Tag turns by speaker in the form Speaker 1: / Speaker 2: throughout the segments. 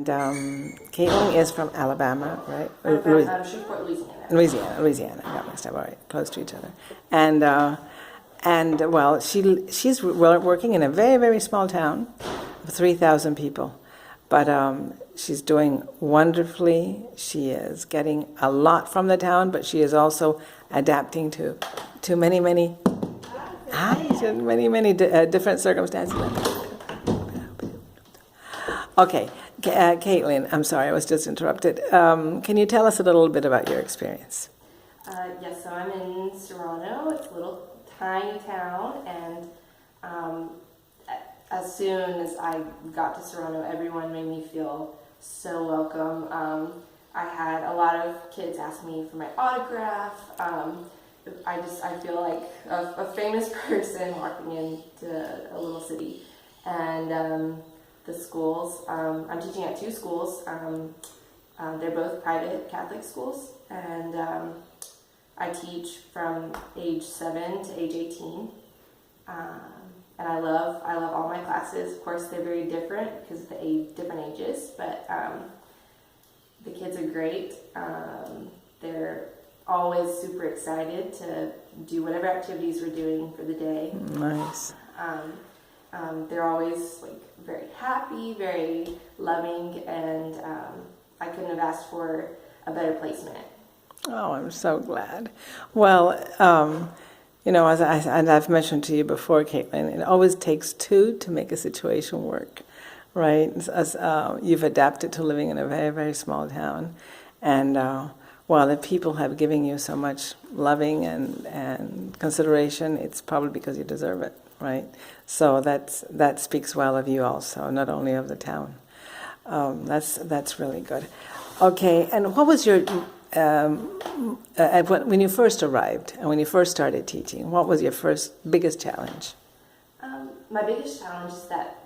Speaker 1: And Kaitlin is from Alabama, right?
Speaker 2: Shreveport, Louisiana.
Speaker 1: Louisiana. I got mixed up. All right, close to each other. And well, she's working in a very, very small town of 3,000 people, but she's doing wonderfully. She is getting a lot from the town, but she is also adapting to many different circumstances. Okay, Kaitlin, I'm sorry, I was just interrupted. Can you tell us a little bit about your experience?
Speaker 2: Yes, so I'm in Serrano. It's a little tiny town, and as soon as I got to Serrano, everyone made me feel so welcome. I had a lot of kids ask me for my autograph. I feel like a famous person walking into a little city. And the schools, I'm teaching at two schools. They're both private Catholic schools, and I teach from age 7 to age 18. And I love all my classes. Of course, they're very different because of the different ages, but the kids are great. They're always super excited to do whatever activities we're doing for the day.
Speaker 1: Nice.
Speaker 2: They're always very happy, very loving, and I couldn't have asked for a better placement.
Speaker 1: Oh, I'm so glad. Well, as I've mentioned to you before, Kaitlin, it always takes two to make a situation work, right? As you've adapted to living in a very, very small town, and the people have given you so much loving and consideration, it's probably because you deserve it, right? So that speaks well of you also, not only of the town. That's really good. Okay, and what was your when you first arrived and when you first started teaching, what was your biggest challenge?
Speaker 2: My biggest challenge is that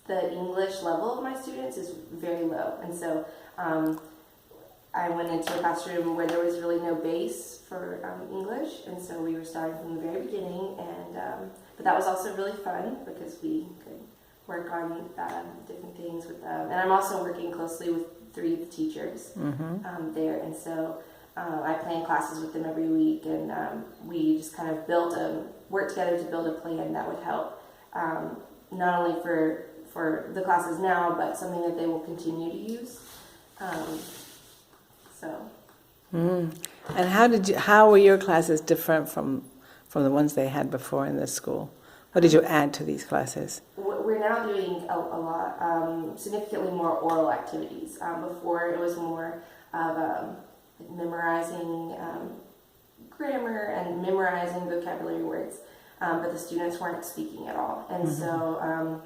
Speaker 2: the English level of my students is very low, and so I went into a classroom where there was really no base for English, and so we were starting from the very beginning, and but that was also really fun because we could work on different things with them. And I'm also working closely with 3 of the teachers there, and so I plan classes with them every week, and we just kind of worked together to build a plan that would help not only for the classes now, but something that they will continue to use.
Speaker 1: And how were your classes different from the ones they had before in this school? What did you add to these classes?
Speaker 2: We're now doing a lot, significantly more oral activities. Before it was more of memorizing grammar and memorizing vocabulary words, but the students weren't speaking at all. And so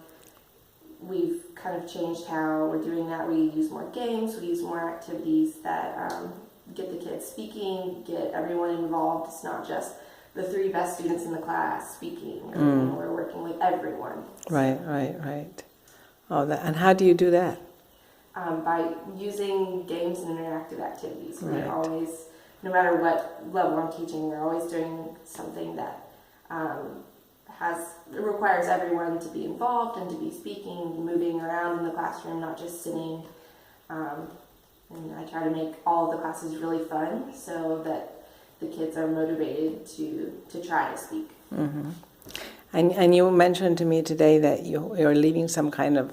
Speaker 2: we've kind of changed how we're doing that. We use more games, we use more activities that get the kids speaking, get everyone involved. It's not just the 3 best students in the class speaking. We're working with everyone.
Speaker 1: Right. Oh, and how do you do that?
Speaker 2: By using games and interactive activities.
Speaker 1: Right.
Speaker 2: We're always, no matter what level I'm teaching, we're always doing something that requires everyone to be involved and to be speaking, moving around in the classroom, not just sitting. And I try to make all of the classes really fun so that the kids are motivated to try to speak.
Speaker 1: Mm-hmm. And you mentioned to me today that you're leaving some kind of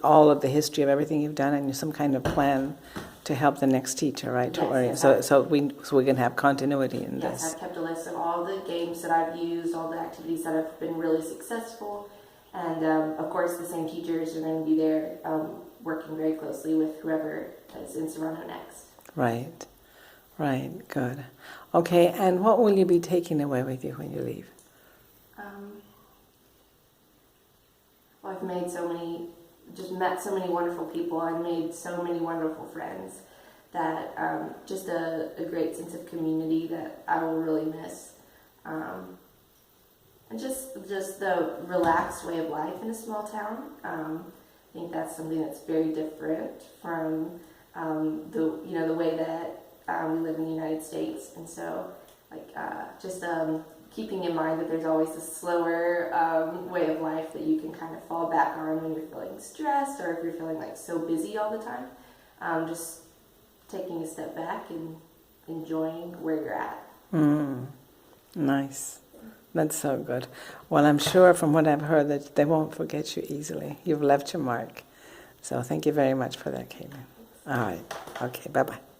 Speaker 1: all of the history of everything you've done and some kind of plan to help the next teacher, right?
Speaker 2: Yes,
Speaker 1: so we can have continuity in this.
Speaker 2: Yes, I've kept a list of all the games that I've used, all the activities that have been really successful, and of course the same teachers are going to be there working very closely with whoever is in Serrano next.
Speaker 1: Right, good. Okay, and what will you be taking away with you when you leave?
Speaker 2: Well, I've met so many wonderful people. I've made so many wonderful friends that just a great sense of community that I will really miss. And just the relaxed way of life in a small town. I think that's something that's very different from the way that we live in the United States. And so just keeping in mind that there's always a slower way of life that you can kind of fall back on when you're feeling stressed or if you're feeling like so busy all the time. Just taking a step back and enjoying where you're at.
Speaker 1: Nice. That's so good. Well, I'm sure from what I've heard that they won't forget you easily. You've left your mark. So thank you very much for that, Kaitlin. All right. Okay, bye-bye.